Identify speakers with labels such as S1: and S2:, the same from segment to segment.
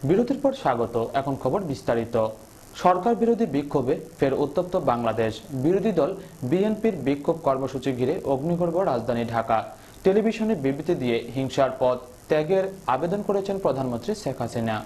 S1: বিরতির পর স্বাগত। এখন খবর বিস্তারিত। সরকার বিরোধী বিক্ষোভে ফের উত্তপ্ত বাংলাদেশ। বিরোধী দল বিএনপির বিক্ষোভ কর্মসূচি ঘিরে অগ্নিগর্ভ রাজধানী ঢাকা। টেলিভিশনে বিবৃতি দিয়ে হিংসার পথ ত্যাগের আবেদন করেছেন প্রধানমন্ত্রী শেখ হাসিনা।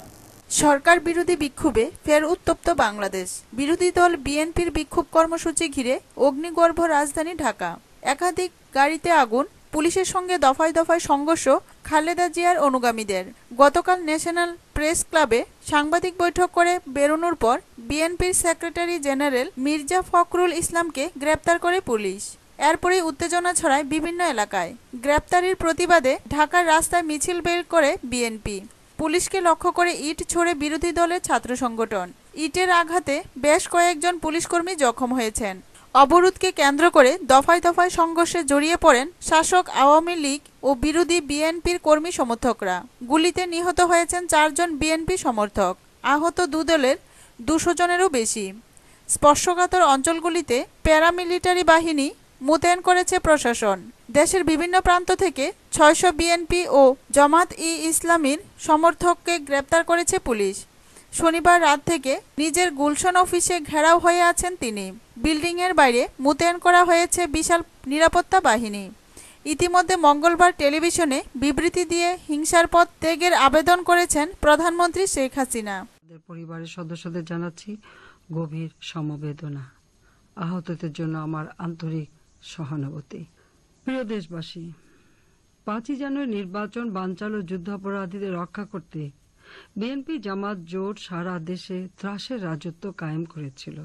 S2: সরকার বিরোধী বিক্ষোভে ফের উত্তপ্ত বাংলাদেশ। বিরোধী দল বিএনপির বিক্ষোভ কর্মসূচি ঘিরে অগ্নিগর্ভ রাজধানী ঢাকা। একাধিক গাড়িতে আগুন, পুলিশের সঙ্গে দফায় দফায় সংঘর্ষ খালেদা জিয়ার অনুগামীদের। গতকাল ন্যাশনাল প্রেস ক্লাবে সাংবাদিক বৈঠক করে বেরোনোর পর বিএনপির সেক্রেটারি জেনারেল মির্জা ফখরুল ইসলামকে গ্রেপ্তার করে পুলিশ। এরপরেই উত্তেজনা ছড়ায় বিভিন্ন এলাকায়। গ্রেপ্তারির প্রতিবাদে ঢাকার রাস্তায় মিছিল বের করে বিএনপি। পুলিশকে লক্ষ্য করে ইট ছোড়ে বিরোধী দলের ছাত্র সংগঠন। ইটের আঘাতে বেশ কয়েকজন পুলিশকর্মী জখম হয়েছেন। অবরোধকে কেন্দ্র করে দফায় দফায় সংঘর্ষে জড়িয়ে পড়েন শাসক আওয়ামী লীগ ও বিরোধী বিএনপির কর্মী সমর্থকরা। গুলিতে নিহত হয়েছেন 4 জন বিএনপি সমর্থক। আহত দুদলের 200 জনেরও বেশি। স্পর্শকাতর অঞ্চলগুলিতে প্যারামিলিটারি বাহিনী মোতায়েন করেছে প্রশাসন। দেশের বিভিন্ন প্রান্ত থেকে 600 বিএনপি ও জামাত-ই-ইসলামীর সমর্থককে গ্রেপ্তার করেছে পুলিশ। শনিবার রাত থেকে নিজের গুলশন অফিসে ঘেরাও হয়ে আছেন তিনি। বিল্ডিংয়ের বাইরে মোতায়েন করা হয়েছে বিশাল নিরাপত্তা বাহিনী। ইতিমধ্যে মঙ্গলবার টেলিভিশনে বিবৃতি দিয়ে হিংসার পথ ত্যাগের আবেদন করেছেন প্রধানমন্ত্রী শেখ হাসিনা।
S3: পরিবারের সদস্যদের জানাচ্ছি গভীর সমবেদনা। আহতদের জন্য আমার আন্তরিক সহানুভূতি। প্রিয় দেশবাসী, 5ই জানুয়ারি নির্বাচন বানচাল ও যুদ্ধাপরাধীদের রক্ষা করতে বিএনপি জামাত জোট সারা দেশে ত্রাসের রাজত্ব কায়েম করেছিল।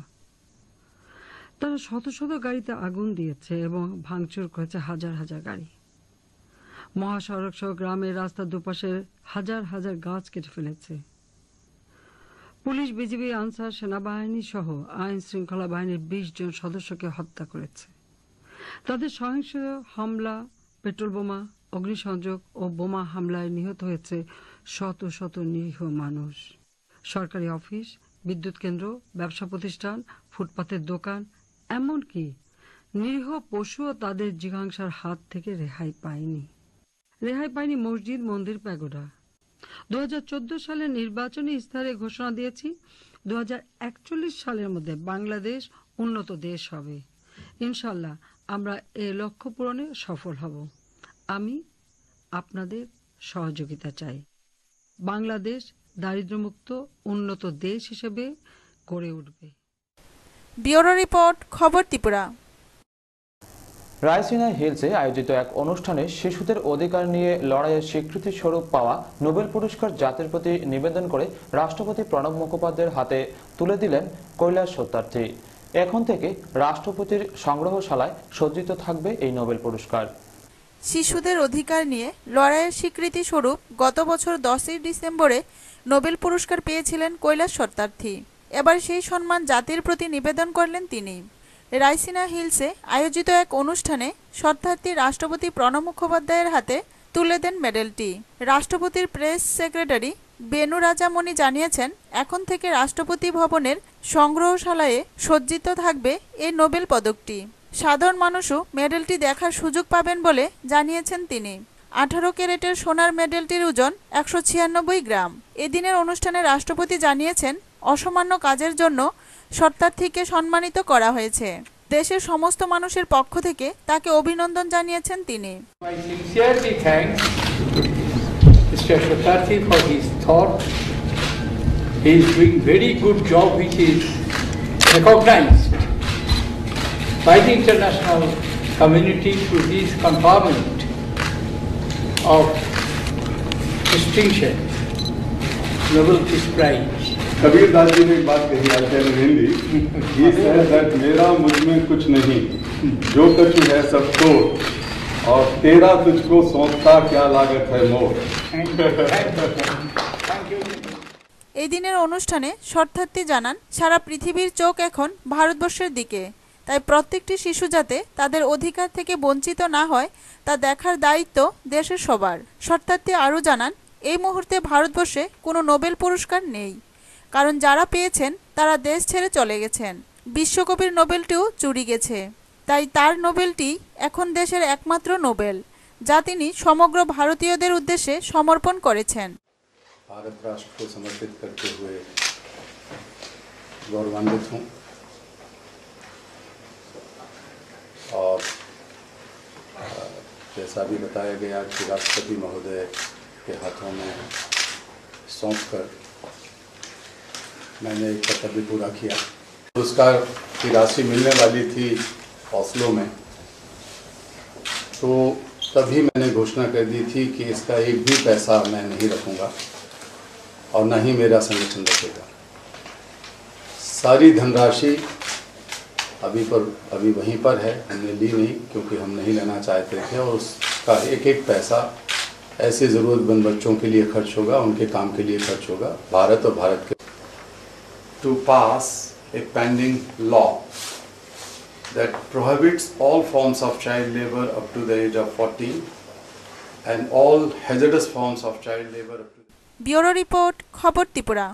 S3: তারা শত শত গাড়িতে আগুন দিয়েছে এবং ভাঙচুর করেছে হাজার হাজার গাড়ি। মহাসড়ক সহ গ্রামের রাস্তার দুপাশে হাজার হাজার গাছ কেটে ফেলেছে। পুলিশ, বিজিবি, আনসার, সেনাবাহিনী সহ আইন শৃঙ্খলা বাহিনীর 20 জন সদস্যকে হত্যা করেছে। তাদের সহিংস হামলা, পেট্রোল বোমা, অগ্নিসংযোগ ও বোমা হামলায় নিহত হয়েছে শত শত নিরীহ মানুষ। সরকারি অফিস, বিদ্যুৎ কেন্দ্র, ব্যবসা প্রতিষ্ঠান, ফুটপাতের দোকান, এমনকি নিরীহ পশুও তাদের জিঘাংসার হাত থেকে রেহাই পায়নি মসজিদ, মন্দির, প্যাগোডা। 2014 সালের নির্বাচনী ইস্তাহারে ঘোষণা দিয়েছি 2041 সালের মধ্যে বাংলাদেশ উন্নত দেশ হবে। ইনশাল্লাহ আমরা এ লক্ষ্য পূরণে সফল হব। আমি আপনাদের সহযোগিতা চাই। বাংলাদেশ দারিদ্র্যমুক্ত উন্নত দেশ হিসেবে গড়ে উঠবে।
S2: ব্যুরো রিপোর্ট, খবর ত্রিপুরা।
S1: রায়সিনা হিলসে আয়োজিত এক অনুষ্ঠানে শিশুদের অধিকার নিয়ে লড়াইয়ের স্বীকৃতি স্বরূপ পাওয়া নোবেল পুরস্কার জাতির প্রতি নিবেদন করে রাষ্ট্রপতি প্রণব মুখোপাধ্যায়ের হাতে তুলে দিলেন কৈলাস সত্যার্থী। এখন থেকে রাষ্ট্রপতির সংগ্রহশালায় সজ্জিত থাকবে এই নোবেল পুরস্কার।
S2: শিশুদের অধিকার নিয়ে লড়াইয়ের স্বীকৃতি স্বরূপ গত বছর 10ই ডিসেম্বরে নোবেল পুরস্কার পেয়েছিলেন কৈলাস সত্যার্থী। এবার সেই সম্মান জাতির প্রতি নিবেদন করলেন তিনি। রাইসিনা হিলসে আয়োজিত এক অনুষ্ঠানে সত্যার্থী রাষ্ট্রপতি প্রণব মুখোপাধ্যায়ের হাতে তুলে দেন মেডেলটি। রাষ্ট্রপতির প্রেস সেক্রেটারি বেনু রাজামণি জানিয়েছেন, এখন থেকে রাষ্ট্রপতি ভবনের সংগ্রহশালায় সজ্জিত থাকবে এই নোবেল পদকটি। সাধারণ মানুষও মেডেলটি দেখার সুযোগ পাবেন বলে জানিয়েছেন তিনি। 18 ক্যারেটের সোনার মেডেলটির ওজন 196 গ্রাম। এদিনের অনুষ্ঠানে রাষ্ট্রপতি জানিয়েছেন, অসামান্য কাজের জন্য সত্যার্থীকে সম্মানিত করা হয়েছে। দেশের সমস্ত মানুষের পক্ষ থেকে তাকে অভিনন্দন জানিয়েছেন তিনি।
S4: I sincerely thank Mr. Shattarthi for his thought. He is doing very good job which is recognized by the international community through this conferment of distinction, Nobel Peace Prize.
S5: Kabir Das ji ने एक बात कही आज in Hindi, he said that मेरा मुझ में कुछ नहीं, जो कुछ है सब तो, और तेरा तुझको सौंपता क्या लागत है मोर।
S2: এই দিনের অনুষ্ঠানে সত্যার্থী জানান, সারা পৃথিবীর চোখ এখন ভারতবর্ষের দিকে, তাই প্রত্যেকটি শিশু যাতে তাদের অধিকার থেকে বঞ্চিত না হয় তা দেখার দায়িত্ব দেশের সবার। সত্যার্থী আরও জানান, এই মুহূর্তে ভারতবর্ষে কোনো নোবেল পুরস্কার নেই, কারণ যারা পেয়েছেন তারা দেশ ছেড়ে চলে গেছেন। বিশ্বকবির নোবেলটিও চুরি গেছে, তাই তার নোবেলটি এখন দেশের একমাত্র নোবেল, যা তিনি সমগ্র ভারতীয়দের উদ্দেশ্যে সমর্পণ করেছেন।
S5: भारत राष्ट्र को समर्पित करते हुए गौरवान्वित हूँ और जैसा भी बताया गया कि राष्ट्रपति महोदय के हाथों में सौंपकर मैंने एक कर्तव्य पूरा किया। पुरस्कार की राशि मिलने वाली थी ओस्लो में, तो तभी मैंने घोषणा कर दी थी कि इसका एक भी पैसा मैं नहीं रखूँगा और न ही मेरा संगठन रखेगा। सारी धनराशि अभी वहीं पर है, हमने ली नहीं क्योंकि हम नहीं लेना चाहते थे और उसका एक एक पैसा ऐसे ज़रूरतमंद बच्चों के लिए खर्च होगा, उनके काम के लिए खर्च होगा। भारत और भारत के to pass a pending law that prohibits all forms of child labor up to the age of 14 and all hazardous forms of child labor up to
S2: bureau report, খবর ত্রিপুরা।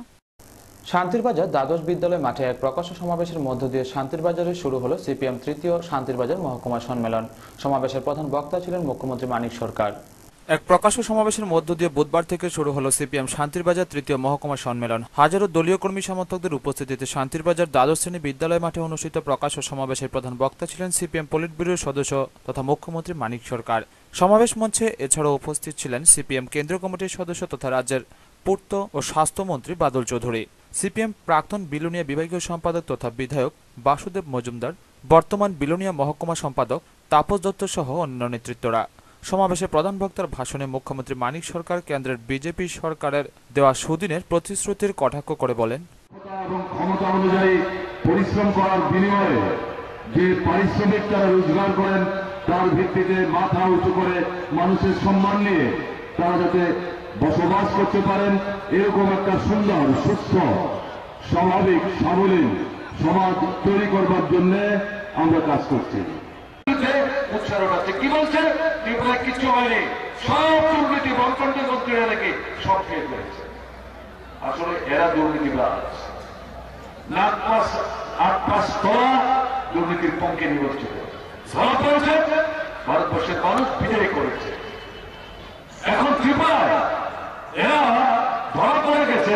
S1: শান্তিরবাজার দ্বাদশ বিদ্যালয় মাঠে এক প্রকাশ্য সমাবেশের মধ্য দিয়ে শান্তিরবাজারে শুরু হলো সিপিএম তৃতীয় শান্তিরবাজার মহকুমা সম্মেলন। সমাবেশের প্রধান বক্তা ছিলেন মুখ্যমন্ত্রী মানিক সরকার।
S6: এক প্রকাশ্য সমাবেশের মধ্য দিয়ে বুধবার থেকে শুরু হলো সিপিএম শান্তিরবাজার তৃতীয় মহকুমা সম্মেলন। হাজারো দলীয় কর্মী সমর্থকদের উপস্থিতিতে শান্তিরবাজার দ্বাদশ শ্রেণী বিদ্যালয় মাঠে অনুষ্ঠিত প্রকাশ্য সমাবেশের প্রধান বক্তা ছিলেন সিপিএম পলিট ব্যুরোর সদস্য তথা মুখ্যমন্ত্রী মানিক সরকার। সমাবেশ মঞ্চে এছাড়াও উপস্থিত ছিলেন সিপিএম কেন্দ্রীয় কমিটির সদস্য তথা রাজ্যের পূর্ত ও স্বাস্থ্যমন্ত্রী বাদল চৌধুরী, সিপিএম প্রাক্তন বিলোনিয়া বিভাগীয় সম্পাদক তথা বিধায়ক বাসুদেব মজুমদার, বর্তমান বিলোনিয়া মহকুমা সম্পাদক তাপস দত্ত সহ অন্য নেতৃত্বরা। সমাবেশে প্রধান বক্তার ভাষণে মুখ্যমন্ত্রী মানিক সরকার কেন্দ্রের বিজেপি সরকারের দেওয়া সুদিনের প্রতিশ্রুতির কটাক্ষ করে বলেন,
S7: ক্ষমতা অনুযায়ী পরিশ্রম করার বিনিময়ে যে পারিশ্রমিক তারা রোজগার করেন তার ভিত্তিতে মাথা উঁচু করে মানুষের সম্মান নিয়ে তারা যাতে বসবাস করতে পারেন এরকম একটা সুন্দর সুস্থ স্বাভাবিক সাবলীল সমাজ তৈরি করবার জন্য আমরা কাজ করছি। কি বলছে ত্রিপুরায় কিছু হয়নি, সব দুর্নীতি বলকণ্ঠে মন্ত্রীরা নাকি সব খেয়ে ফেলেছে। আসলে এরা দুর্নীতিবাজ, নাক পাশ আট পাশ তোলা দুর্নীতির পঙ্কে নিবজ্জিত ধরা পড়েছে। ভারতবর্ষের মানুষ বিজয় করেছে। এখন ত্রিপুরায় এরা ধরা পড়ে গেছে।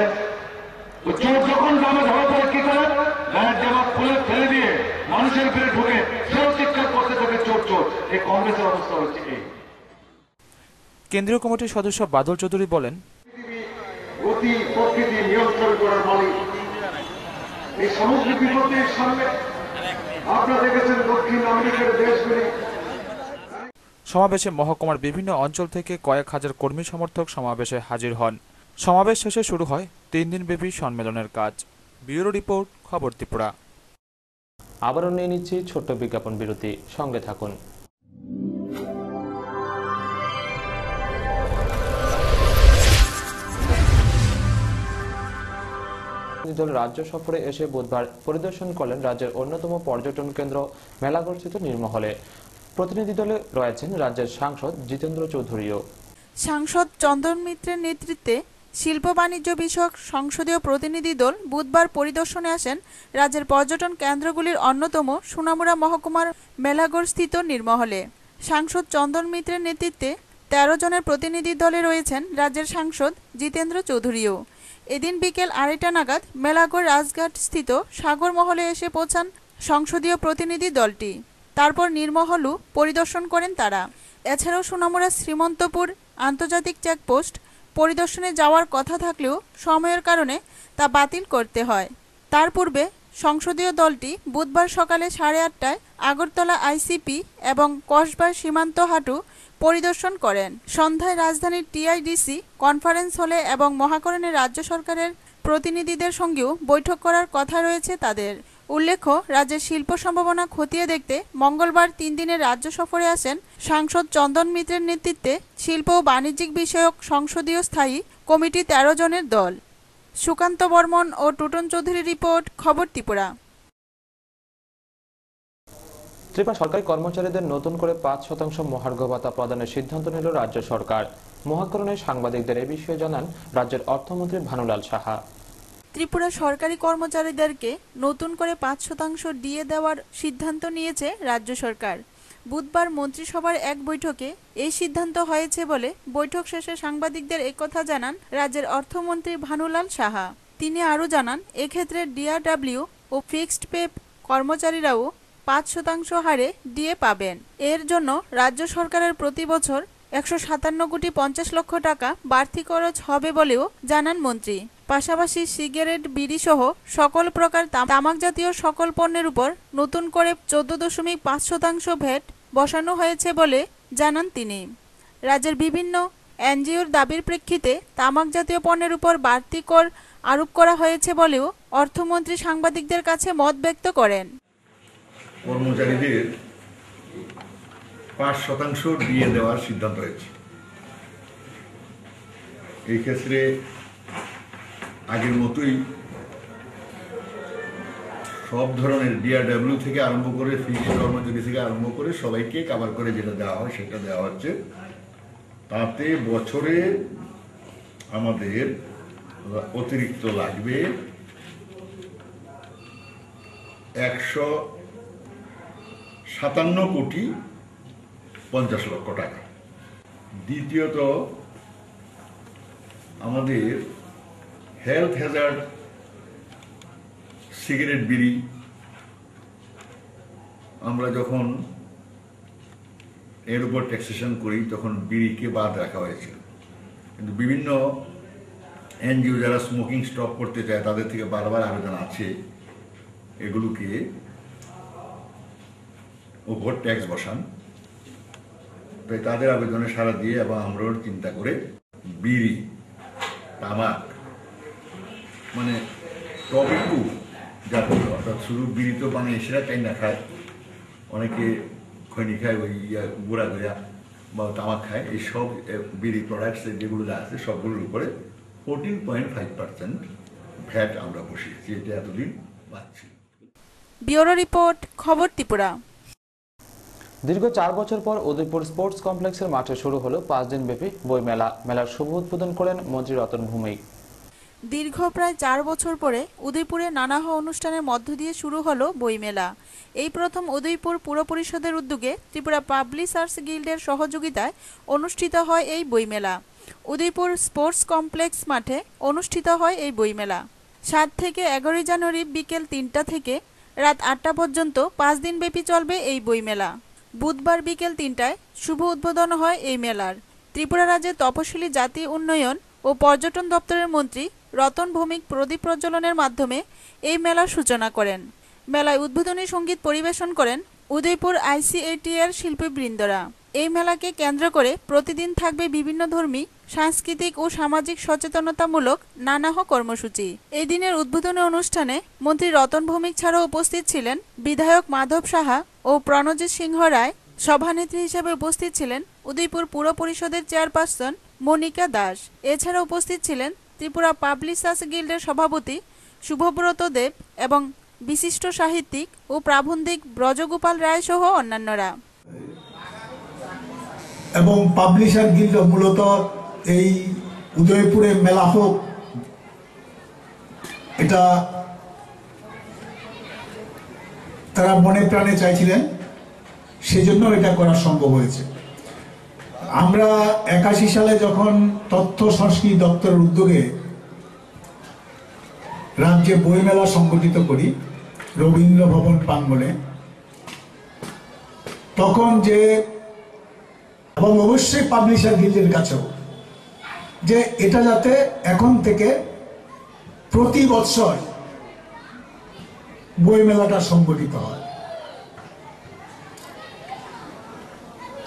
S7: চোর যখন গ্রামে ধরা পড়ে কি করে, গায়ের জামা খুলে ফেলে দিয়ে মানুষের ভিড়ে ঢুকে সেও চিৎকার করতে থাকে চোর চোর। এই কংগ্রেসের অবস্থা হচ্ছে এই।
S6: কেন্দ্রীয় কমিটির সদস্য বাদল চৌধুরী বলেন,
S7: গতি প্রকৃতি নিয়ন্ত্রণ করার মালিক এই সামুদ্রিক বিপদের সামনে আপনারা দেখেছেন দক্ষিণ আমেরিকার দেশগুলি।
S6: সমাবেশে মহকুমার বিভিন্ন অঞ্চল থেকে কয়েক হাজার কর্মী সমর্থক সমাবেশে হাজির হন। সমাবেশ শেষে শুরু হয় 3 দিনব্যাপী সম্মেলনের কাজ। ব্যুরো রিপোর্ট, খবর ত্রিপুরা।
S1: আবারও নিয়ে নিচ্ছি ছোট্ট বিজ্ঞাপন বিরতি, সঙ্গে থাকুন। দল রাজ্য সফরে এসে বুধবার পরিদর্শন করলেন রাজ্যের অন্যতম পর্যটন কেন্দ্র মেলাগড়স্থিত নির্মহলে। প্রতিনিধি দলে রয়েছেন রাজ্যের সাংসদ জিতেন্দ্র চৌধুরীও।
S2: সাংসদ চন্দন মিত্রের নেতৃত্বে শিল্প বাণিজ্য বিষয়ক সংসদীয় প্রতিনিধি দল বুধবার পরিদর্শনে আসেন রাজ্যের পর্যটন কেন্দ্রগুলির অন্যতম সোনামুড়া মহকুমার মেলাগড়স্থিত নির্মহলে। সাংসদ চন্দন মিত্রের নেতৃত্বে 13 জনের প্রতিনিধি দলে রয়েছেন রাজ্যের সাংসদ জিতেন্দ্র চৌধুরীও। এদিন বিকেল 2:30 নাগাদ মেলাগড় রাজঘাট স্থিত সাগর মহলে এসে পৌঁছান সংসদীয় প্রতিনিধি দলটি। তারপর নির্মহলও পরিদর্শন করেন তারা। এছাড়াও সোনামুড়া শ্রীমন্তপুর আন্তর্জাতিক চেকপোস্ট পরিদর্শনে যাওয়ার কথা থাকলেও সময়ের কারণে তা বাতিল করতে হয়। তার পূর্বে সংসদীয় দলটি বুধবার সকালে 8:30টায় আগরতলা আইসিপি এবং কসবার সীমান্ত হাটু পরিদর্শন করেন। সন্ধ্যায় রাজধানীর টিআইডিসি কনফারেন্স হলে এবং মহাকরণে রাজ্য সরকারের প্রতিনিধিদের সঙ্গেও বৈঠক করার কথা রয়েছে তাদের। উল্লেখ্য, রাজ্যের শিল্প সম্ভাবনা খতিয়ে দেখতে মঙ্গলবার 3 দিনের রাজ্য সফরে আসেন সাংসদ চন্দন মিত্রের নেতৃত্বে শিল্প ও বাণিজ্যিক বিষয়ক সংসদীয় স্থায়ী কমিটি 13 জনের দল। সুকান্ত বর্মন ও টুটন চৌধুরী রিপোর্ট, খবর ত্রিপুরা।
S1: ত্রিপুরা সরকারি কর্মচারীদের নতুন করে 5% মহার্ঘ ভাতা প্রদানের সিদ্ধান্ত নিল রাজ্য সরকার। মহাকরণে সাংবাদিকদের এ বিষয়ে জানান রাজ্যের অর্থমন্ত্রী ভানুলাল সাহা।
S2: ত্রিপুরা সরকারি কর্মচারীদেরকে নতুন করে 5% ডিএ দেওয়ার সিদ্ধান্ত নিয়েছে রাজ্য সরকার। বুধবার মন্ত্রিসভার এক বৈঠকে এই সিদ্ধান্ত হয়েছে বলে বৈঠক শেষে সাংবাদিকদের একথা জানান রাজ্যের অর্থমন্ত্রী ভানুলাল সাহা। তিনি আরও জানান, এক্ষেত্রে ডিআরডব্লিউ ও ফিক্সড পে কর্মচারীরাও ৫% হারে ডিএ পাবেন। এর জন্য রাজ্য সরকারের প্রতি বছর ১৫৭ কোটি ৫০ লক্ষ টাকা বাড়তি খরচ হবে বলেও জানান মন্ত্রী। পাশাপাশি সিগারেট, বিড়ি সহ সকল প্রকার তামাক জাতীয় সকল পণ্যের উপর নতুন করে ১৪.৫% ভ্যাট বসানো হয়েছে বলে জানান তিনি। রাজ্যের বিভিন্ন এনজিওর দাবির প্রেক্ষিতে তামাক জাতীয় পণ্যের উপর বাড়তি কর আরোপ করা হয়েছে বলেও অর্থমন্ত্রী সাংবাদিকদের কাছে মত ব্যক্ত করেন।
S8: কর্মচারীদের ৫% দিয়ে দেওয়ার সিদ্ধান্ত হয়েছে। এই ক্ষেত্রে আগের মতোই সব ধরনের ডিআরডব্লিউ থেকে আরম্ভ করে ফিক্সড কর্মচারী থেকে আরম্ভ করে সবাইকে কভার করে যেটা দেওয়া হয় সেটা দেওয়া হচ্ছে। তাতে বছরে আমাদের অতিরিক্ত লাগবে ১৫৭ কোটি ৫০ লক্ষ টাকা। দ্বিতীয়ত, আমাদের হেলথ হ্যাজার্ড সিগারেট, বিড়ি আমরা যখন এর উপর ট্যাক্সেশন করি তখন বিড়িকে বাদ রাখা হয়েছিল, কিন্তু বিভিন্ন এনজিও যারা স্মোকিং স্টপ করতে চায় তাদের থেকে বারবার আবেদন আছে এগুলোকে উপর ট্যাক্স বসান। তাই তাদের আবেদনে সাড়া দিয়ে এবং আমরাও চিন্তা করে বিড়ি, তামাক মানে টবেকু জাতীয়, অর্থাৎ শুধু বিড়ি তো বাংলাদেশিরা চাই না খায়, অনেকে খৈনি খায়, ওই গুঁড়া গুঁড়া বা তামাক খায়, এই সব বিড়ি প্রোডাক্টস যেগুলো আছে সবগুলোর উপরে 14.5% ভ্যাট আমরা বসিয়েছি। এটা এতদিন পাচ্ছি।
S2: ব্যুরো রিপোর্ট, খবর ত্রিপুরা।
S1: দীর্ঘ ৪ বছর পর উদয়পুর স্পোর্টস কমপ্লেক্সের মাঠে শুরু হলো ৫ দিনব্যাপী বইমেলা। মেলার শুভ উদ্বোধন করেন মন্ত্রী রতন ভৌমিক।
S2: দীর্ঘ প্রায় ৪ বছর পরে উদয়পুরে নানাহ অনুষ্ঠানের মধ্য দিয়ে শুরু হলো বইমেলা। এই প্রথম উদয়পুর পুর পরিষদের উদ্যোগে ত্রিপুরা পাবলিশার্স গিল্ডের সহযোগিতায় অনুষ্ঠিত হয় এই বইমেলা। উদয়পুর স্পোর্টস কমপ্লেক্স মাঠে অনুষ্ঠিত হয় এই বইমেলা। ৭ থেকে ১১ জানুয়ারি বিকেল ৩টা থেকে রাত ৮টা পর্যন্ত ৫ দিনব্যাপী চলবে এই বইমেলা। বুধবার বিকেল ৩টায় শুভ উদ্বোধন হয় এই মেলার। ত্রিপুরা রাজ্যের তপশিলি জাতি উন্নয়ন ও পর্যটন দপ্তরের মন্ত্রী রতন ভৌমিক প্রদীপ প্রজ্বলনের মাধ্যমে এই মেলার সূচনা করেন। মেলায় উদ্বোধনী সঙ্গীত পরিবেশন করেন উদয়পুর ICAT-এর শিল্পীবৃন্দরা। এই মেলাকে কেন্দ্র করে প্রতিদিন থাকবে বিভিন্ন ধর্মী, সাংস্কৃতিক ও সামাজিক সচেতনতামূলক নানাহ কর্মসূচি। এই দিনের উদ্বোধনী অনুষ্ঠানে মন্ত্রী রতন ভৌমিক ছাড়াও উপস্থিত ছিলেন বিধায়ক মাধব সাহা ও প্রণজিৎ সিংহ রায়। সভানেত্রী হিসেবে উপস্থিত ছিলেন উদয়পুর পুর পরিষদের চেয়ারপারসন মনিকা দাস। এছাড়া উপস্থিত ছিলেন ত্রিপুরা পাবলিশার্স গিল্ডের সভাপতি শুভব্রত দেব এবং বিশিষ্ট সাহিত্যিক ও প্রাবন্ধিক ব্রজগোপাল রায় সহ অন্যান্যরা।
S9: এবং পাবলিশার গিল্ড মূলত এই উদয়পুরে মেলা হোক, এটা তারা মনে প্রাণে চাইছিলেন, সেজন্য এটা করা সম্ভব হয়েছে। আমরা ৮১ সালে যখন তথ্য সংস্কৃতি দপ্তরের উদ্যোগে রাজ্যে বইমেলা সংগঠিত করি রবীন্দ্র ভবন প্রাঙ্গণে, তখন যে এবং অবশ্যই পাবলিশার গিল্ডের কাছেও যে এটা যাতে এখন থেকে প্রতি বছর বইমেলাটা সংগঠিত হয়।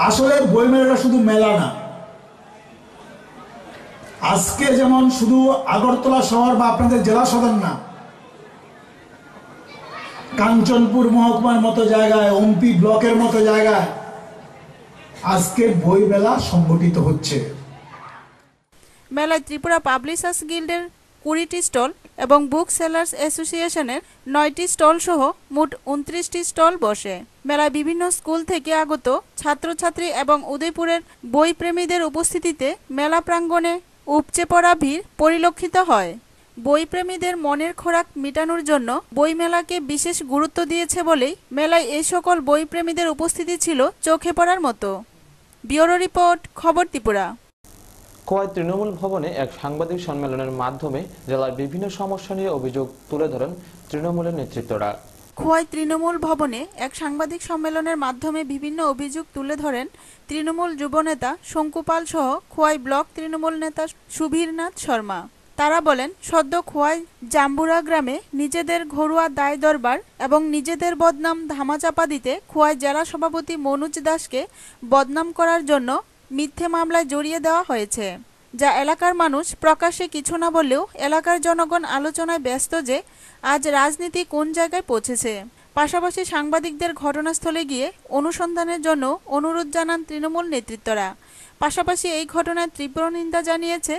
S9: আসলে বইমেলাটা শুধু মেলা না, আজকে যেমন শুধু আগরতলা শহর বা আপনাদের জেলা সদর না, কাঞ্চনপুর মহকুমার মতো জায়গায়, ওমপি ব্লকের মতো জায়গায় আজকে বইমেলা সংগঠিত হচ্ছে।
S2: মেলায় ত্রিপুরা পাবলিশার্স গিল্ডের 20টি স্টল এবং বুক সেলার্স অ্যাসোসিয়েশনের 9টি স্টল সহ মোট 29টি স্টল বসে। মেলায় বিভিন্ন স্কুল থেকে আগত ছাত্রছাত্রী এবং উদয়পুরের বই প্রেমীদের উপস্থিতিতে মেলা প্রাঙ্গণে উপচে পড়া ভিড় পরিলক্ষিত হয়। বইপ্রেমীদের মনের খোরাক মেটানোর জন্য বইমেলাকে বিশেষ গুরুত্ব দিয়েছে বলেই মেলায় এই সকল বইপ্রেমীদের উপস্থিতি ছিল চোখে পড়ার মতো। ব্যুরো রিপোর্ট, খবর ত্রিপুরা।
S1: খোয়াই তৃণমূল ভবনে এক সাংবাদিক সম্মেলনের মাধ্যমে জেলার বিভিন্ন সমস্যা নিয়ে অভিযোগ তুলে ধরেন তৃণমূলের নেতৃত্বরা।
S2: খোয়াই তৃণমূল ভবনে এক সাংবাদিক সম্মেলনের মাধ্যমে বিভিন্ন অভিযোগ তুলে ধরেন তৃণমূল যুবনেতা শঙ্কুপাল সহ খোয়াই ব্লক তৃণমূল নেতা সুবীরনাথ শর্মা। তারা বলেন, সদ্য খোয়াই জাম্বুরা গ্রামে নিজেদের ঘরোয়া দায় দরবার এবং নিজেদের বদনাম ধামাচাপা দিতে খোয়াই জেলা সভাপতি মনোজ দাসকে বদনাম করার জন্য মিথ্যে মামলায় জড়িয়ে দেওয়া হয়েছে, যা এলাকার মানুষ প্রকাশ্যে কিছু না বললেও এলাকার জনগণ আলোচনায় ব্যস্ত যে আজ রাজনীতি কোন জায়গায় পৌঁছেছে। পাশাপাশি সাংবাদিকদের ঘটনাস্থলে গিয়ে অনুসন্ধানের জন্য অনুরোধ জানান তৃণমূল নেতৃত্বরা। পাশাপাশি এই ঘটনায় তীব্র নিন্দা জানিয়েছে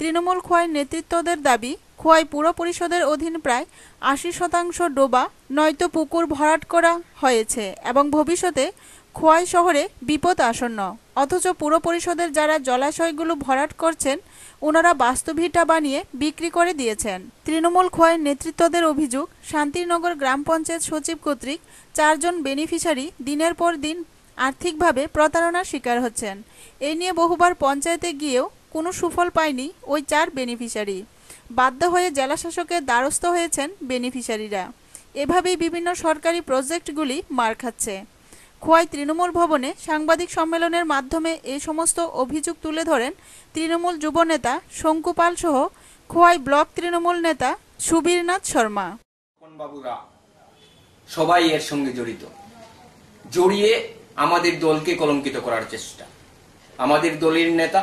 S2: তৃণমূল খোয়াই নেতৃত্বদের দাবি, খোয়াই পুর পরিষদের অধীন প্রায় ৮০% ডোবা নয়তো পুকুর ভরাট করা হয়েছে এবং ভবিষ্যতে খোয়াই শহরে বিপদ আসন্ন। অথচ পুর পরিষদের যারা জলাশয়গুলো ভরাট করছেন ওনারা বাস্তুভিটা বানিয়ে বিক্রি করে দিয়েছেন। তৃণমূল খোয়াই নেতৃত্বদের অভিযোগ, শান্তিনগর গ্রাম পঞ্চায়েত সচিব কর্তৃক ৪ জন বেনিফিশিয়ারি দিনের পর দিন আর্থিকভাবে প্রতারণার শিকার হচ্ছেন। এই নিয়ে বহুবার পঞ্চায়েতে গিয়েও কোনো সুফল পায়নি ওই ৪ বেনিফিশিয়ারি। বাধ্য হয়ে জেলা শাসকের দ্বারস্থ হয়েছেন বেনিফিশিয়ারিরা। এভাবেই বিভিন্ন সরকারি প্রজেক্টগুলি মার খাচ্ছে। খোয়াই তৃণমূল ভবনে সাংবাদিক সম্মেলনের মাধ্যমে এই সমস্ত অভিযোগ তুলে ধরেন তৃণমূল যুবনেতা শঙ্কুপাল সহ খোয়াই ব্লক তৃণমূল নেতা সুবীরনাথ শর্মা।
S10: বাবুরা সবাই এর সঙ্গে জড়িয়ে আমাদের দলকে কলঙ্কিত করার চেষ্টা। আমাদের দলের নেতা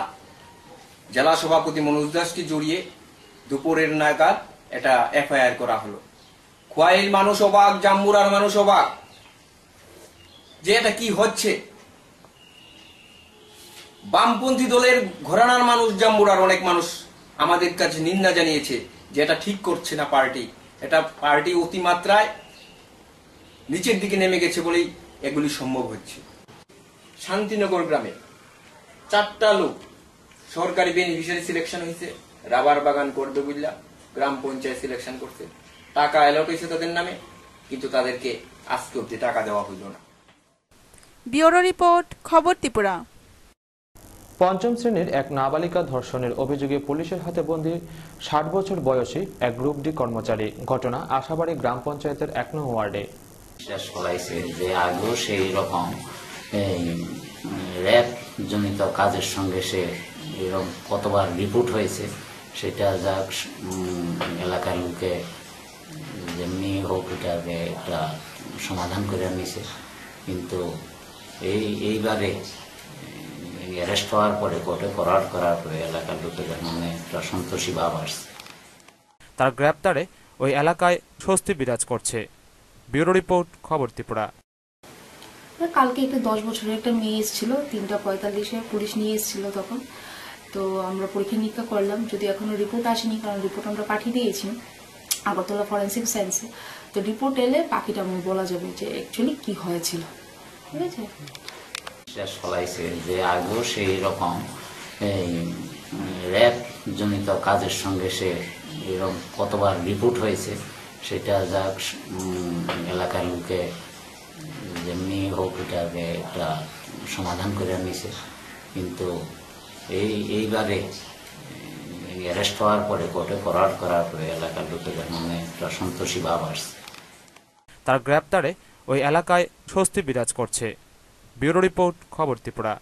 S10: জেলা সভাপতি মনোজ দাসকে জড়িয়ে দুপুরের নাগাদ এটা এফআইআর করা হলো। খোয়াইয়ের মানুষ অবাক, জাম্বুরার মানুষ অবাক যে এটা কি হচ্ছে। বামপন্থী দলের ঘরানার মানুষ, জাম্বুরার অনেক মানুষ আমাদের কাছে নিন্দা জানিয়েছে যে এটা ঠিক করছে না পার্টি। এটা পার্টি অতিমাত্রায় নিচের দিকে নেমে গেছে বলেই এগুলি সম্ভব হচ্ছে। শান্তিনগর গ্রামে 4টা লোক সরকারি বেনিফিশিয়ারি সিলেকশন হয়েছে, রাবার বাগান করবে বুঝলা, গ্রাম পঞ্চায়েত সিলেকশন করছে, টাকা অ্যালট হয়েছে তাদের নামে, কিন্তু তাদেরকে আজকে অব্দি টাকা দেওয়া হইল না।
S2: ব্যুরো রিপোর্ট, খবর ত্রিপুরা।
S1: পঞ্চম শ্রেণীর এক নাবালিকা ধর্ষণের অভিযোগে পুলিশের হাতে বন্দী 60 বছর বয়সী এক গ্রুপ ডি কর্মচারী। ঘটনা আশাবাড়ি গ্রাম পঞ্চায়েতের 1 নং ওয়ার্ডে।
S11: যে আগেও সেই রকম র্যাপ জনিত কাজের সঙ্গে সে এরকম কতবার রিপোর্ট হয়েছে, সেটা যাক এলাকার লোকে যেমনি হোক এটাকে একটা সমাধান করে নিছে। কিন্তু এইবারে অ্যারেস্ট হওয়ার পরে কোর্টে ফরওয়ার্ড করার পরে এলাকার লোকেদের মনে একটা সন্তোষী ভাব আসছে।
S6: তার গ্রেপ্তারে ওই এলাকায় স্বস্তি বিরাজ করছে। ব্যুরো রিপোর্ট, খবর ত্রিপুরা।
S12: কালকে একটা 10 বছরের একটা মেয়ে এসেছিল, 3:45-এ পুলিশ নিয়ে এসেছিল। তখন তো আমরা পরীক্ষা নিরীক্ষা করলাম, যদি এখনো রিপোর্ট আসেনি, কারণ রিপোর্ট আমরা পাঠিয়ে দিয়েছি আগরতলা ফরেন্সিক সায়েন্সে। তো রিপোর্ট এলে বাকিটা আমার বলা যাবে যে অ্যাকচুয়ালি কি হয়েছিল। ঠিক আছে,
S11: ফলাইছে যে আগেও সেই রকম র্যাপ জনিত কাজের সঙ্গে সে এরকম কতবার রিপোর্ট হয়েছে, সেটা যাক এলাকার লোকে যেমনি হোক এটাকে একটা সমাধান করে নিছে। কিন্তু এইবারে অ্যারেস্ট হওয়ার পরে কোর্টে ফরওয়ার্ড করার পরে এলাকার লোকেদের মনে একটা সন্তোষী ভাব আসছে।
S6: তার গ্রেপ্তারে ওই এলাকায় স্বস্তি বিরাজ করছে। ব্যুরো রিপোর্ট, খবর ত্রিপুরা।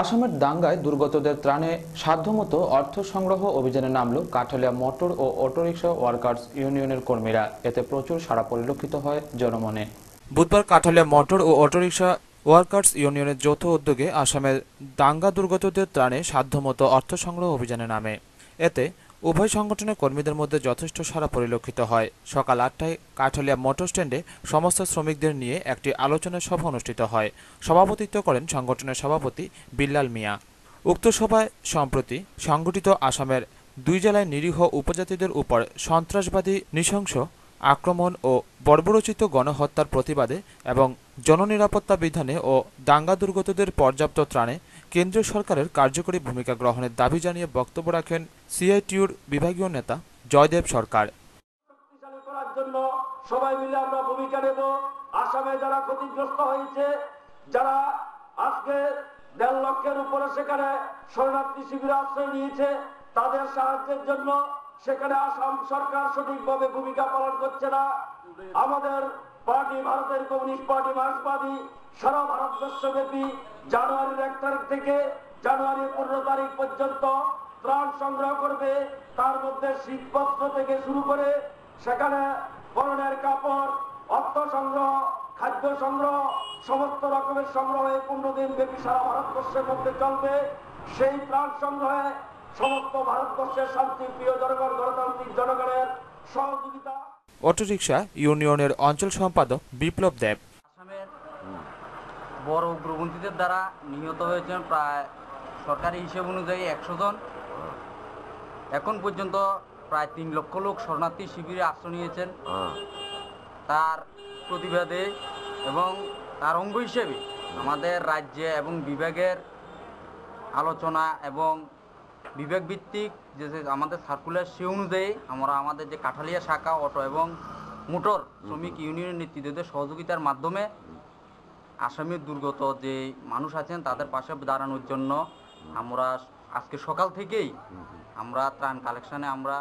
S1: আসামের দাঙ্গায় দুর্গতদের ত্রাণে সাধ্যমতো অর্থ সংগ্রহ অভিযানে নামল কাঠালিয়া মোটর ও অটোরিকশা ওয়ার্কার্স ইউনিয়নের কর্মীরা। এতে প্রচুর সাড়া পরিলক্ষিত হয় জনমনে।
S6: বুধবার কাঠালিয়া মোটর ও অটোরিকশা ওয়ার্কার্স ইউনিয়নের যৌথ উদ্যোগে আসামের দাঙ্গা দুর্গতদের ত্রাণে সাধ্যমতো অর্থ সংগ্রহ অভিযানে নামে। এতে উভয় সংগঠনের কর্মীদের মধ্যে যথেষ্ট সাড়া পরিলক্ষিত হয়। সকাল 8টায় কাঠালিয়া মোটর স্ট্যান্ডে সমস্ত শ্রমিকদের নিয়ে একটি আলোচনা সভা অনুষ্ঠিত হয়। সভাপতিত্ব করেন সংগঠনের সভাপতি বিল্লাল মিয়া। উক্ত সভায় সম্প্রতি সংগঠিত আসামের 2 জেলায় নিরীহ উপজাতিদের উপর সন্ত্রাসবাদী নৃশংস আক্রমণ ও বর্বরোচিত গণহত্যার প্রতিবাদে এবং জননিরাপত্তা বিধানে ও দাঙ্গা দুর্গতদের পর্যাপ্ত ত্রাণে কেন্দ্রীয় সরকারের কার্যকরী ভূমিকা গ্রহণের দাবি জানিয়ে বক্তব্য রাখেন সিআইটিইউর বিভাগীয় নেতা জয়দেব সরকার।
S13: সবাই মিলে আমরা ভূমিকা নেব। আসামে যারা ক্ষতিগ্রস্ত হয়েছে, যারা আজকে 1.5 লক্ষের উপরে সেখানে শরণার্থী শিবিরে আশ্রয় নিয়েছে, তাদের সাহায্যের জন্য সেখানে আসাম সরকার সঠিকভাবে ভূমিকা পালন করছে না। আমাদের পার্টি, ভারতের কমিউনিস্ট পার্টি মার্ক্সবাদী, সারা ভারতবর্ষব্যাপী জানুয়ারির 1 তারিখ থেকে জানুয়ারির 15 তারিখ পর্যন্ত ত্রাণ সংগ্রহ করবে। তার মধ্যে শীতবস্ত্র থেকে শুরু করে সেখানে পরনের কাপড়, অর্থ সংগ্রহ, খাদ্য সংগ্রহ, সমস্ত রকমের সংগ্রহ 15 দিন ব্যাপী সারা ভারতবর্ষের মধ্যে চলবে। সেই ত্রাণ সংগ্রহে সমস্ত ভারতবর্ষের শান্তিপ্রিয় জনগণ, গণতান্ত্রিক জনগণের সহযোগিতা।
S6: অটোরিকশা ইউনিয়নের অঞ্চল সম্পাদক বিপ্লব দেব।
S14: আসামের বড় উগ্রপন্থীদের দ্বারা নিহত হয়েছেন প্রায় সরকারি হিসেব অনুযায়ী 100 জন। এখন পর্যন্ত প্রায় 3 লক্ষ লোক শরণার্থী শিবিরে আশ্রয় নিয়েছেন। তার প্রতিবাদে এবং তার অঙ্গ হিসেবে আমাদের রাজ্যে এবং বিভাগের আলোচনা এবং বিভাগ ভিত্তিক যে আমাদের সার্কুলার সে অনুযায়ী আমরা আমাদের যে কাঠালিয়া শাখা, অটো এবং মোটর শ্রমিক ইউনিয়নের নেতৃত্বে সহযোগিতার মাধ্যমে আসামের দুর্গত যে মানুষ আছেন তাদের পাশে দাঁড়ানোর জন্য আমরা আজকে সকাল থেকেই আমরা ত্রাণ কালেকশনে আমরা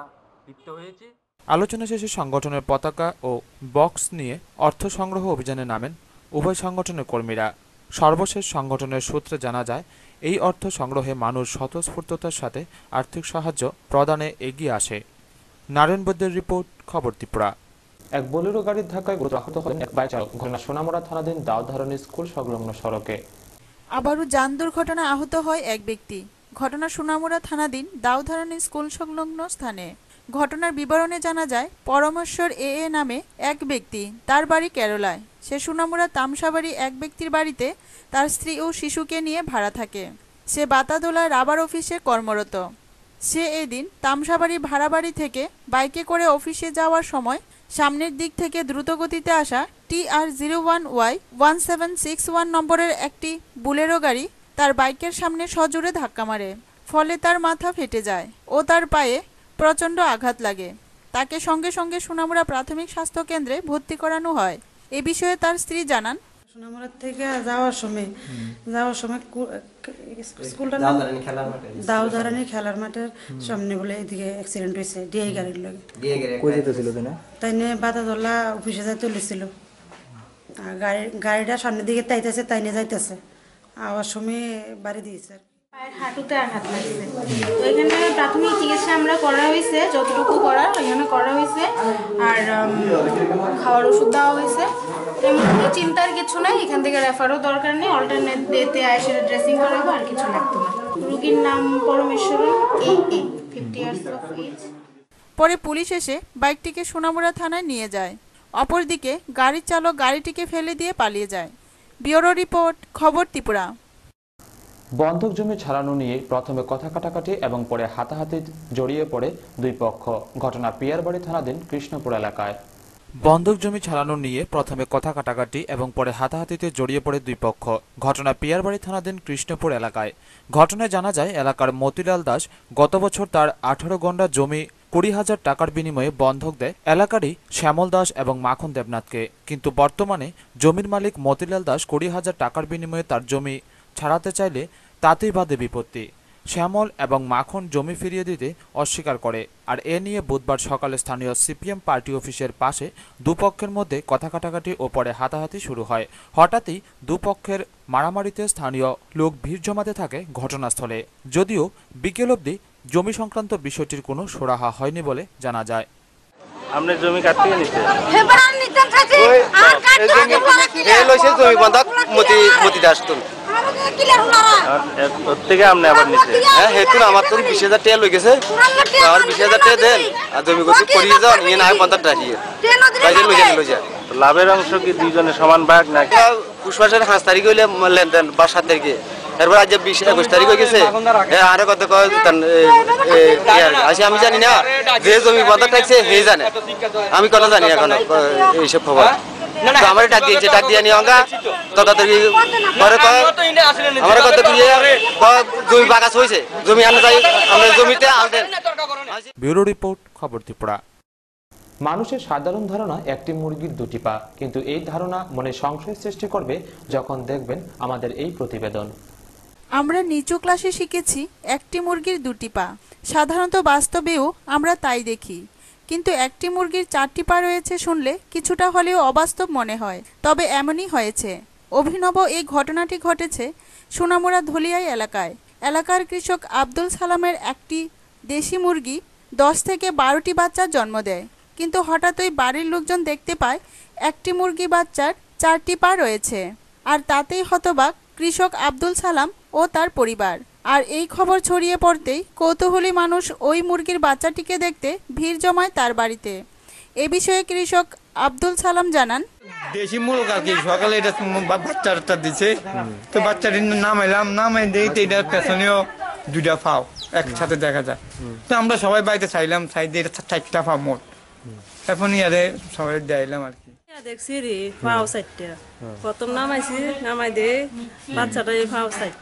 S14: লিপ্ত হয়েছি।
S6: আলোচনা শেষে সংগঠনের পতাকা ও বক্স নিয়ে অর্থ সংগ্রহ অভিযানে নামেন উভয় সংগঠনের কর্মীরা। সর্বশেষ সংগঠনের সূত্রে জানা যায়, এই অর্থ সংগ্রহে মানুষ স্বতঃস্ফূর্ততার সাথে আর্থিক সাহায্য প্রদানে এগিয়ে আসে। নারায়ণ বৈদ্যের রিপোর্ট, খবর ত্রিপুরা।
S1: এক বোলেরো গাড়ির ধাক্কায় গুরুতর আহত হলেন এক বাইক চালক। ঘটনা সোনামুড়া থানাধীন দাউধারণী স্কুল সংলগ্ন সড়কে।
S2: আবারও যান দুর্ঘটনায় আহত হয় এক ব্যক্তি। ঘটনা সোনামুড়া থানাধীন দাউধারণী স্কুল সংলগ্ন স্থানে। ঘটনার বিবরণে জানা যায়, পরমেশ্বর এ নামে এক ব্যক্তি, তার বাড়ি কেরালায়। সে সোনামুড়া তামসাবাড়ি এক ব্যক্তির বাড়িতে তার স্ত্রী ও শিশুকে নিয়ে ভাড়া থাকে। সে বাতাদোলা রাবার অফিসে কর্মরত। সে এদিন তামসাবাড়ি ভাড়া বাড়ি থেকে বাইকে করে অফিসে যাওয়ার সময় সামনের দিক থেকে দ্রুতগতিতে আসা TR01Y 1761 নম্বরের একটি বুলেরো গাড়ি তার বাইকের সামনে সজোরে ধাক্কা মারে। ফলে তার মাথা ফেটে যায় ও তার পায়ে প্রচণ্ড আঘাত লাগে। তাকে সঙ্গে সঙ্গে সোনামুড়া প্রাথমিক স্বাস্থ্য কেন্দ্রে ভর্তি করানো হয়। এ বিষয়ে তার স্ত্রী জানান,
S15: সোনামুড়া থেকে যাওয়ার সময় স্কুলটা দাউধারণী খেলার মাঠের সামনে বলে এদিকে অ্যাক্সিডেন্ট হয়েছে ডিআই গাড়ির লগে। তাই নিয়ে বাতাদোলা অফিসে যাই চলেছিল। গাড়িটা সামনের দিকে তাইতেছে, তাই নিয়ে যাইতেছে, আওয়ার সময় বাড়ি দিয়েছে।
S12: পায়ের হাঁটুতে আঘাত লাগছে। তো এখানে প্রাথমিক চিকিৎসা আমরা করা হয়েছে, যতটুকু করার এখানে করা হয়েছে। আর খাওয়ার ওষুধ দেওয়া হয়েছে। এমনি চিন্তার কিছু নাই, এখান থেকে রেফারও দরকার নেই। অল্টারনেট ডেতে এসে ড্রেসিং করাবো, আর কিছু লাগতো না। রোগীর নাম পরমেশ্বর এ, 50 ইয়ার্স অফ এজ।
S2: পরে পুলিশ এসে বাইকটিকে সোনামুড়া থানায় নিয়ে যায়। অপরদিকে গাড়ির চালক গাড়িটিকে ফেলে দিয়ে পালিয়ে যায়। ব্যুরো রিপোর্ট, খবর ত্রিপুরা।
S1: বন্ধক জমি ছাড়ানো নিয়ে প্রথমে কথা কাটাকাটি এবং পরে হাতাহাতি জড়িয়ে পড়ে দুই পক্ষ। ঘটনা পিয়ারবাড়ি থানাধীন কৃষ্ণপুর এলাকায়।
S6: বন্ধক জমি ছাড়ানো নিয়ে প্রথমে কথা কাটাকাটি এবং পরে হাতাহাতিতে জড়িয়ে পড়ে দুই পক্ষ। ঘটনা পিয়ারবাড়ি থানাধীন কৃষ্ণপুর এলাকায়। ঘটনায় জানা যায়, এলাকার মতিলাল দাস গত বছর তার 18 গন্ডা জমি 20,000 টাকার বিনিময়ে বন্ধক দেয় এলাকারই শ্যামল দাস এবং মাখন দেবনাথকে। কিন্তু বর্তমানে জমির মালিক মতিলাল দাস 20,000 টাকার বিনিময়ে তার জমি ছাড়াতে চাইলে তাতেই বাধে বিপত্তি। শ্যামল এবং মাখন জমি ফিরিয়ে দিতে অস্বীকার করে। আর এ নিয়ে বুধবার সকালে স্থানীয় সিপিএম পার্টি অফিসের পাশে দুপক্ষের মধ্যে কথা কাটাকাটি ও পরে হাতাহাতি শুরু হয়। হঠাৎই দুপক্ষের মারামারিতে স্থানীয় লোক ভিড় জমাতে থাকে ঘটনাস্থলে। যদিও বিকেল অবধি জমি সংক্রান্ত বিষয়টির কোনো সুরাহা হয়নি বলে জানা যায়।
S16: আপনার জমি কাটতে নিচ্ছে
S17: মতি দাস তো
S16: থেকে আপনি আবার নিচ্ছে।
S17: হ্যাঁ হেতু আমার তো 20,000 টাকা লই গেছে। আর 20,000 টাকা দেন আর জমি করতে করিয়ে যাও নিয়ে না 50 টাকা দিয়ে
S16: লাভের অংশ কি দুইজনে সমান ভাগ নাকি?
S17: পুষ্পাসের 5 তারিখ হইলে লেনদেন বা 7 তারিখে, এরপর আজ 20-21 তারিখ হয়ে গেছে। আরো কত আসে আমি জানি না, যে জমি বন্ধক থাকছে হে জানে, আমি কোনো জানি এখন এইসব খবর। তো আমার ডাক দিয়ে নিয়ে অঙ্গা তদাতরি পরে আমার কত জমি বাগাস হয়েছে জমি আনতে যাই আমরা জমিতে আনতেন।
S6: ব্যুরো রিপোর্ট, খবর ত্রিপুরা।
S1: মানুষের সাধারণ ধারণা একটি মুরগির দুটি পা, কিন্তু এই ধারণা মনে সংশয় সৃষ্টি করবে যখন দেখবেন আমাদের এই প্রতিবেদন।
S2: আমরা নিচু ক্লাসে শিখেছি একটি মুরগির দুটি পা। সাধারণত বাস্তবেও আমরা তাই দেখি, কিন্তু একটি মুরগির 4টি পা রয়েছে শুনলে কিছুটা হলেও অবাস্তব মনে হয়। তবে এমনই হয়েছে। অভিনব এই ঘটনাটি ঘটেছে সোনামুড়া ধলিয়াই এলাকায়। এলাকার কৃষক আব্দুল সালামের একটি দেশি মুরগি 10 থেকে 12টি বাচ্চার জন্ম দেয়, কিন্তু হঠাৎই বাড়ির লোকজন দেখতে পায় একটি মুরগি বাচ্চার 4টি পা রয়েছে। আর তাতেই হতবাক কৃষক আব্দুল সালাম ও তার পরিবার। আর এই খবর ছড়িয়ে পড়তেই কৌতূহলী মানুষ ওই মুরগির বাচ্চাটিকে দেখতে ভিড় জমায় তার বাড়িতে। এ বিষয়ে কৃষক আব্দুল সালাম জানান,
S18: দেশি মুরগ আর কি সকালে এটা বাচ্চাটা দিছে, তো বাচ্চাটির নামাই দেই তো এটা পেছনেও 2টা পাও একসাথে দেখা যায়। তো আমরা সবাই বাড়িতে চাইলাম এটা 4টা পাও মোট, এখন ইয়ারে সবাই দেখাইলাম আর কি।
S19: দেখছি রে পাও 4টা, প্রথম নামাই দে বাচ্চাটা পাও 4।